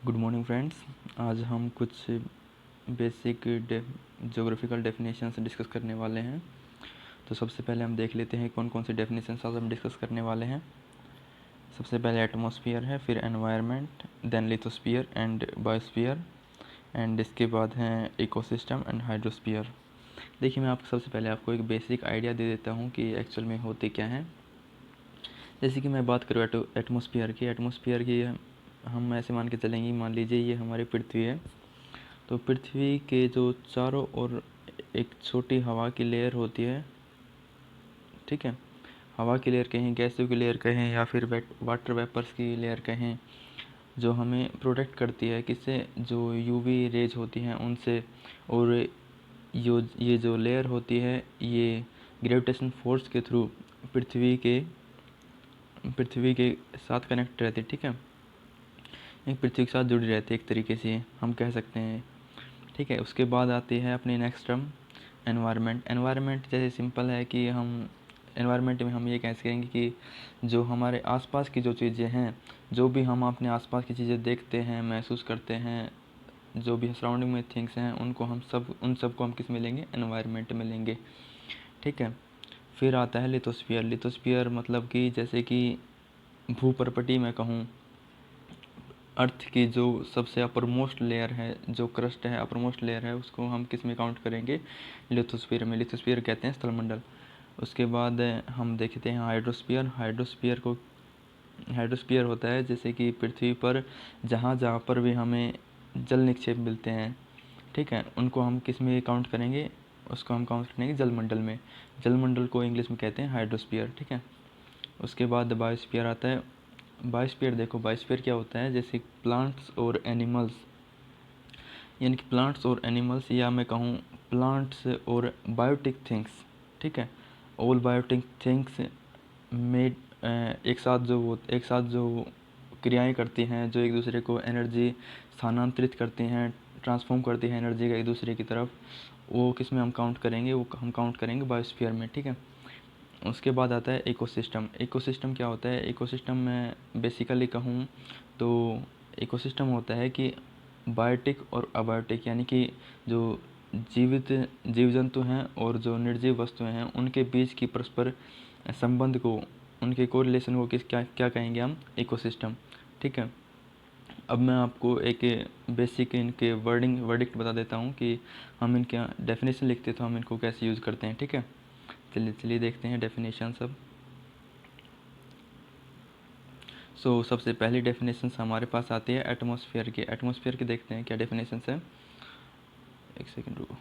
Good morning friends. आज हम कुछ बेसिक जोग्राफिकल डेफिनेशंस डिस्कस करने वाले हैं। तो सबसे पहले हम देख लेते हैं कौन कौन से डेफिनेशंस आज हम डिस्कस करने वाले हैं। सबसे पहले एटमॉस्फेयर है, फिर environment, then lithosphere and biosphere, and इसके बाद हैं इकोसिस्टम एंड हाइड्रोस्फीयर। देखिए, मैं सबसे पहले आपको एक बेसिक आइडिया दे देता हूँ कि एक्चुअल में होते क्या हैं। जैसे कि मैं बात करूँ एटमॉस्फेयर की हम ऐसे मान के चलेंगे, मान लीजिए ये हमारी पृथ्वी है। तो पृथ्वी के जो चारों ओर एक छोटी हवा की लेयर होती है, ठीक है। हवा की लेयर कहें, गैसों की लेयर कहें, या फिर वाटर वेपर्स की लेयर कहें, जो हमें प्रोटेक्ट करती है किससे, जो यूवी रेज होती हैं उनसे। और ये जो लेयर होती है ये ग्रेविटेशन फोर्स के थ्रू पृथ्वी के साथ कनेक्ट रहती है, ठीक है। एक पृथ्वी के साथ जुड़ी रहती है एक तरीके से हम कह सकते हैं, ठीक है। उसके बाद आती है अपनी नेक्स्ट टर्म एनवायरनमेंट। एनवायरनमेंट जैसे सिंपल है कि हम एनवायरनमेंट में हम ये कह सकेंगे कि जो हमारे आसपास की जो चीज़ें हैं, जो भी हम अपने आसपास की चीज़ें देखते हैं, महसूस करते हैं, जो भी सराउंडिंग में थिंग्स हैं, उन सब को हम किस में लेंगे, एनवायरनमेंट में लेंगे, ठीक है। फिर आता है लिथोस्फीयर मतलब कि जैसे कि भूपर्पटी में कहूँ, अर्थ की जो सबसे अपर मोस्ट लेयर है, जो क्रस्ट है, अपर मोस्ट लेयर है, उसको हम किस में काउंट करेंगे, लिथोस्फीयर में। लिथोस्फीयर कहते हैं स्थलमंडल। उसके बाद हम देखते हैं हाइड्रोस्फीयर होता है जैसे कि पृथ्वी पर जहाँ जहाँ पर भी हमें जल निक्षेप मिलते हैं, ठीक है, उनको हम किस में काउंट करेंगे, उसको हम काउंट करेंगे जलमंडल में। जलमंडल को इंग्लिश में कहते हैं हाइड्रोस्फीयर, ठीक है। उसके बाद बायोस्फीयर आता है। बायोस्फीयर देखो, बायोस्फीयर क्या होता है, जैसे प्लांट्स और एनिमल्स, यानी कि प्लांट्स और एनिमल्स, या मैं कहूँ प्लांट्स और बायोटिक थिंग्स, ठीक है। ऑल बायोटिक थिंग्स मेड एक साथ जो क्रियाएं करती हैं, जो एक दूसरे को एनर्जी स्थानांतरित करती हैं, ट्रांसफॉर्म करती हैं एनर्जी का एक दूसरे की तरफ, वो किस में हम काउंट करेंगे, वो हम काउंट करेंगे बायोस्फीयर में, ठीक है। उसके बाद आता है इकोसिस्टम। इकोसिस्टम क्या होता है, इकोसिस्टम में बेसिकली कहूँ तो इकोसिस्टम होता है कि बायोटिक और अबायोटिक, यानी कि जो जीवित जीव जंतु हैं और जो निर्जीव वस्तुएं हैं, उनके बीच की परस्पर संबंध को, उनके कोरिलेशन को क्या क्या कहेंगे हम, इकोसिस्टम, ठीक है। अब मैं आपको एक बेसिक इनके वर्डिक्ट बता देता हूँ कि हम इनके डेफिनेशन लिखते तो हम इनको कैसे यूज़ करते हैं, ठीक है। चलिए देखते हैं डेफिनेशन सब। सबसे पहली डेफिनेशन हमारे पास आती है एटमॉस्फेयर की देखते हैं क्या डेफिनेशन है। एक सेकेंड रुको।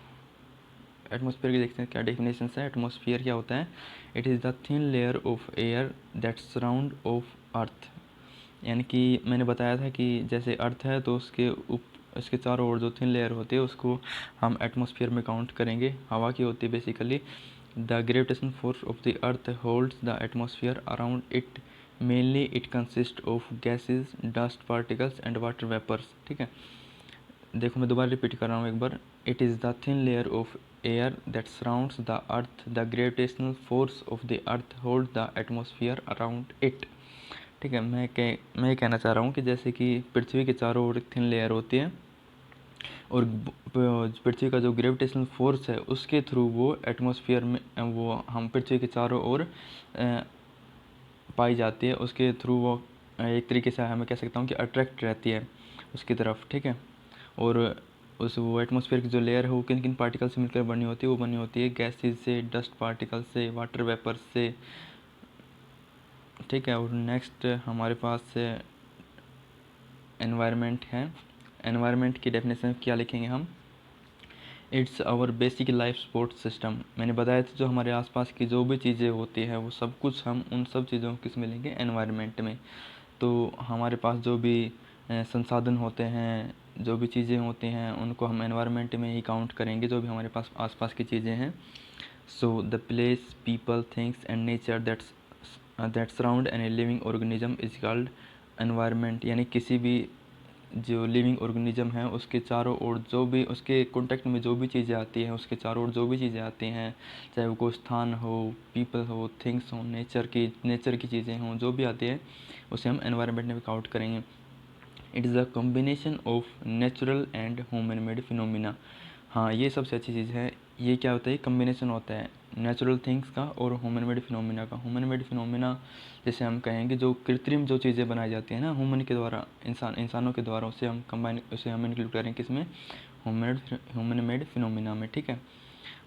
एटमॉस्फेयर की देखते हैं क्या डेफिनेशन है। एटमॉस्फेयर क्या होता है, it is the thin layer of air that surround of earth. यानी कि मैंने बताया था कि जैसे अर्थ है तो उसके चारों ओर जो थिन लेयर होती है उसको हम एटमॉस्फेयर में काउंट करेंगे। हवा की होती है basically. The gravitation force of the earth holds the atmosphere around it, mainly it consist of gases, dust particles and water vapours, ठीक है। देखो मैं दोबारा रिपीट कर रहा हूँ एक बार। It is the thin layer of air that surrounds the earth, the gravitational force of the earth hold the atmosphere around it, ठीक है। मैं ये कहना चाह रहा हूँ कि जैसे कि पृथ्वी के चारों ओर थिन लेयर होती है और पृथ्वी का जो ग्रेविटेशनल फोर्स है उसके थ्रू वो एटमॉस्फेयर में, वो हम पृथ्वी के चारों ओर पाई जाती है, उसके थ्रू वो एक तरीके से हमें कह सकता हूँ कि अट्रैक्ट रहती है उसकी तरफ, ठीक है। और वो एटमॉस्फेयर की जो लेयर है वो किन किन पार्टिकल से मिलकर बनी होती है, वो बनी होती है गैसेज से, डस्ट पार्टिकल से, वाटर वेपर से, ठीक है। और नेक्स्ट हमारे पास एनवायरनमेंट है। एनवायरनमेंट की डेफिनेशन क्या लिखेंगे हम, it's our basic life support system. मैंने बताया था जो हमारे आसपास की जो भी चीज़ें होती हैं वो सब कुछ हम उन सब चीज़ों को किस मिलेंगे, एनवायरनमेंट में। तो हमारे पास जो भी संसाधन होते हैं, जो भी चीज़ें होती हैं, उनको हम एनवायरनमेंट में ही काउंट करेंगे, जो भी हमारे पास आसपास की चीज़ें हैं। So the place, people, things and nature that surround any living organism is called environment. यानी किसी भी जो लिविंग ऑर्गेनिज्म है उसके चारों ओर जो भी उसके कॉन्टेक्ट में जो भी चीज़ें आती हैं, उसके चारों ओर जो भी चीज़ें आती हैं, चाहे वो कोई स्थान हो, पीपल हो, थिंग्स हो, नेचर की चीज़ें हों, जो भी आती है उसे हम एनवायरनमेंट में काउंट करेंगे। It is a combination of natural and human made phenomena. हाँ, ये सबसे अच्छी चीज़ है। ये क्या होता है, कॉम्बिनेशन होता है नेचुरल थिंग्स का और ह्यूमन मेड फिनोमिना का। ह्यूमन मेड फिनोमिना जैसे हम कहेंगे जो कृत्रिम जो चीज़ें बनाई जाती हैं ना ह्यूमन के द्वारा, इंसानों के द्वारा, उसे हम इंक्लूड करें किसमें, ह्यूमन मेड फिनोमिना में, ठीक है।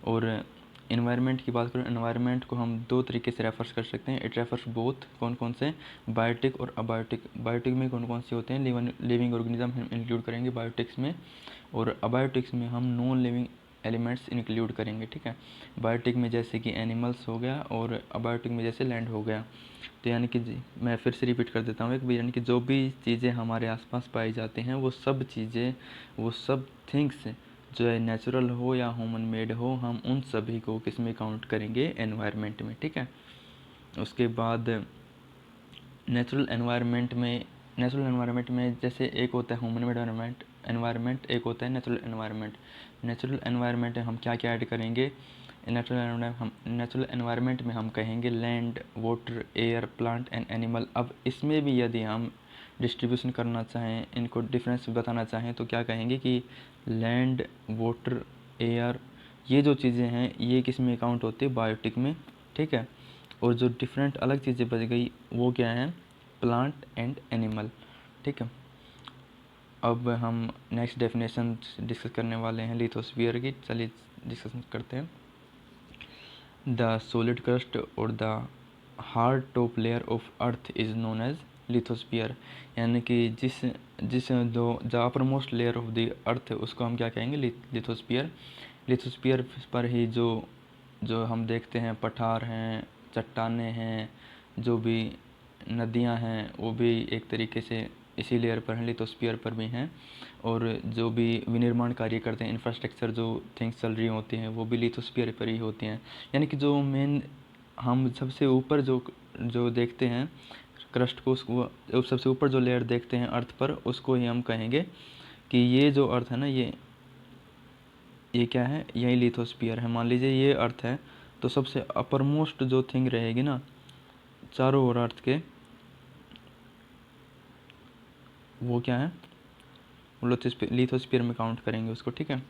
और इन्वायरमेंट की बात करें, इन्वायरमेंट को हम दो तरीके से रेफर्स कर सकते हैं। इट रेफर्स बोथ, कौन कौन से, बायोटिक और अबायोटिक। बायोटिक में कौन कौन से होते हैं, लिविंग ऑर्गेनिज्म हम इंक्लूड करेंगे बायोटिक्स में, और अबायोटिक्स में हम नॉन लिविंग एलिमेंट्स इंक्लूड करेंगे, ठीक है। बायोटिक में जैसे कि एनिमल्स हो गया और अबायोटिक में जैसे लैंड हो गया। तो यानी कि मैं फिर से रिपीट कर देता हूँ एक बार, यानी कि जो भी चीज़ें हमारे आसपास पाई जाती हैं वो सब चीज़ें, वो सब थिंग्स जो है नेचुरल हो या ह्यूमन मेड हो, हम उन सभी को किस में काउंट करेंगे, एनवायरनमेंट में, ठीक है। उसके बाद नेचुरल एनवायरनमेंट में जैसे एक होता है ह्यूमन मेड एनवायरनमेंट, एक होता है नेचुरल एनवायरनमेंट। नेचुरल एनवायरनमेंट हम क्या क्या ऐड करेंगे, नेचुरल एनवायरनमेंट में हम कहेंगे land, water, air, plant and animal. अब इसमें भी यदि हम डिस्ट्रीब्यूशन करना चाहें, इनको डिफरेंस बताना चाहें तो क्या कहेंगे कि लैंड, वाटर, एयर, ये जो चीज़ें हैं ये किस में काउंट होती है, बायोटिक में, ठीक है। और जो डिफरेंट अलग चीज़ें बच गई वो क्या हैं, प्लांट एंड एनिमल, ठीक है। अब हम नेक्स्ट डेफिनेशन डिस्कस करने वाले हैं लिथोस्फीयर की, चलिए डिस्कस करते हैं। द सॉलिड क्रस्ट और the hard top layer of earth is known as lithosphere. यानी कि जिस जिस दो the uppermost layer of the earth उसको हम क्या कहेंगे, लिथोस्फीयर। लिथोस्फीयर पर ही जो जो हम देखते हैं पठार हैं, चट्टानें हैं, जो भी नदियां हैं वो भी एक तरीके से इसी लेयर पर हैं, लिथोस्फीयर पर भी हैं। और जो भी विनिर्माण कार्य करते हैं, इंफ्रास्ट्रक्चर जो थिंग्स चल रही होती हैं वो भी लिथोस्फीयर पर ही होती हैं। यानी कि जो मेन हम सबसे ऊपर जो जो देखते हैं क्रस्ट को, उसको सबसे ऊपर जो लेयर देखते हैं अर्थ पर, उसको ही हम कहेंगे कि ये जो अर्थ है ना, ये क्या है, यही लिथोस्फीयर है। मान लीजिए ये अर्थ है तो सबसे अपर मोस्ट जो थिंग रहेगी ना चारों ओर अर्थ के, वो क्या है, लिथोस्फीयर में काउंट करेंगे उसको, ठीक है।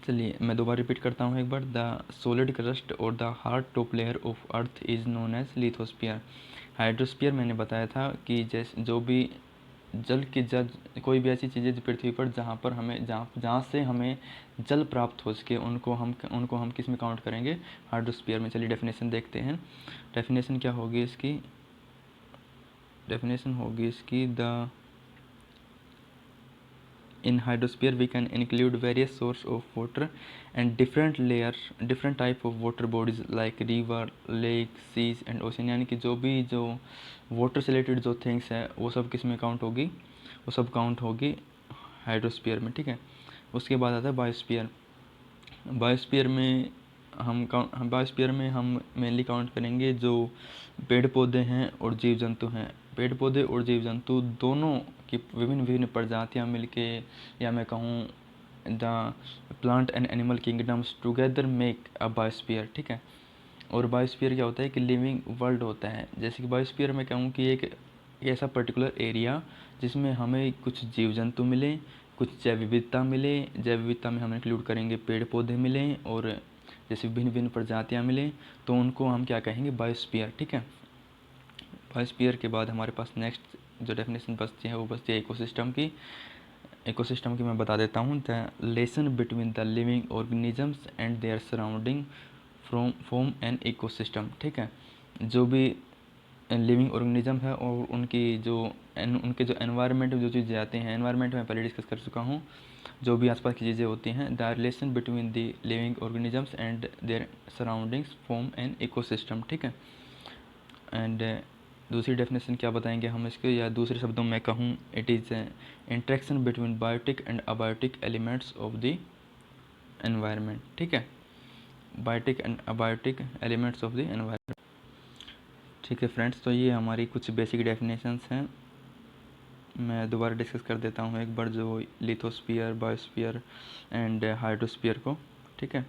चलिए मैं दोबारा रिपीट करता हूँ एक बार। द सॉलिड क्रस्ट और the hard top layer of earth is known as lithosphere. Hydrosphere मैंने बताया था कि जैसे जो भी जल की कोई भी ऐसी चीज़ें जो पृथ्वी पर जहाँ पर हमें जहाँ से हमें जल प्राप्त हो सके, उनको हम किस में काउंट करेंगे, हाइड्रोस्फीयर में। चलिए डेफिनेशन देखते हैं। डेफिनेशन क्या होगी इसकी, डेफिनेशन होगी इसकी the in hydrosphere we can include various source of water and different type of water bodies like river, lake, seas and ocean। यानी कि जो भी जो वाटर से रिलेटेड जो थिंग्स है वो सब किस में काउंट होगी, वो सब काउंट होगी हाइड्रोस्फीयर में, ठीक है। उसके बाद आता है बायोस्फीयर। बायोस्फीयर में हम मेनली काउंट करेंगे जो पेड़ पौधे हैं और जीव जंतु हैं। पेड़ पौधे और जीव जंतु दोनों की विभिन्न विभिन्न प्रजातियां मिलके, या मैं कहूँ the plant and animal kingdoms together make a biosphere, ठीक है। और बायोस्फीयर क्या होता है कि लिविंग वर्ल्ड होता है। जैसे कि बायोस्फीयर में कहूँ कि एक ऐसा पर्टिकुलर एरिया जिसमें हमें कुछ जीव जंतु मिले, कुछ जैव विविधता मिले। जैव विविधता में हम इंक्लूड करेंगे पेड़ पौधे मिलें और जैसे भिन्न भिन्न प्रजातियाँ मिलें, तो उनको हम क्या कहेंगे, बायोस्फीयर, ठीक है। बायोस्फीयर के बाद हमारे पास नेक्स्ट जो डेफिनेशन बचती है वो बचती है इकोसिस्टम की। इकोसिस्टम की मैं बता देता हूँ। The relation between the living organisms and their surrounding from an ecosystem, ठीक है। जो भी लिविंग ऑर्गेनिज्म है और उनके जो एनवायरनमेंट में जो चीज़ें आती हैं, एनवायरनमेंट में पहले डिस्कस कर चुका हूँ, जो भी आसपास की चीज़ें होती हैं, the relation between the living organisms and there surroundings form an ecosystem, ठीक है। एंड दूसरी डेफिनेशन क्या बताएंगे हम इसके, या दूसरे शब्दों में कहूँ, it is interaction between biotic and abiotic elements of the environment, ठीक है। Biotic and abiotic elements of the environment, ठीक है फ्रेंड्स। तो ये हमारी कुछ बेसिक डेफिनेशंस हैं। मैं दोबारा डिस्कस कर देता हूँ एक बार जो लिथोस्फीयर, बायोस्फीयर एंड हाइड्रोस्फीयर को, ठीक है।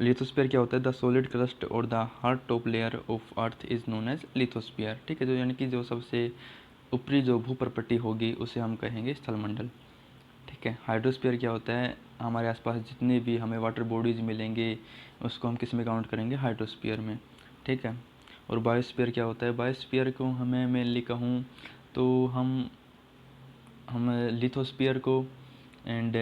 लिथोस्फीयर क्या होता है, द सॉलिड क्रस्ट और the hard top layer of earth is known as lithosphere, ठीक है। जो यानी कि जो सबसे ऊपरी जो भूप्रपट्टी होगी उसे हम कहेंगे स्थलमंडल। ठीक है। हाइड्रोस्फीयर क्या होता है, हमारे आसपास जितने भी हमें वाटर बॉडीज़ मिलेंगे उसको हम किस में काउंट करेंगे, हाइड्रोस्फीयर में। ठीक है। और बायोस्फीयर क्या होता है, बायोस्फीयर को हमें मेनली कहूँ तो हम लिथोस्फीयर को एंड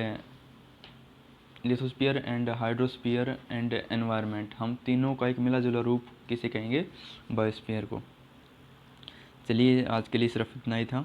हाइड्रोस्फीयर एंड एनवायरनमेंट, हम तीनों का एक मिला जुला रूप किसे कहेंगे, बायोस्फीयर को। चलिए आज के लिए सिर्फ इतना ही था।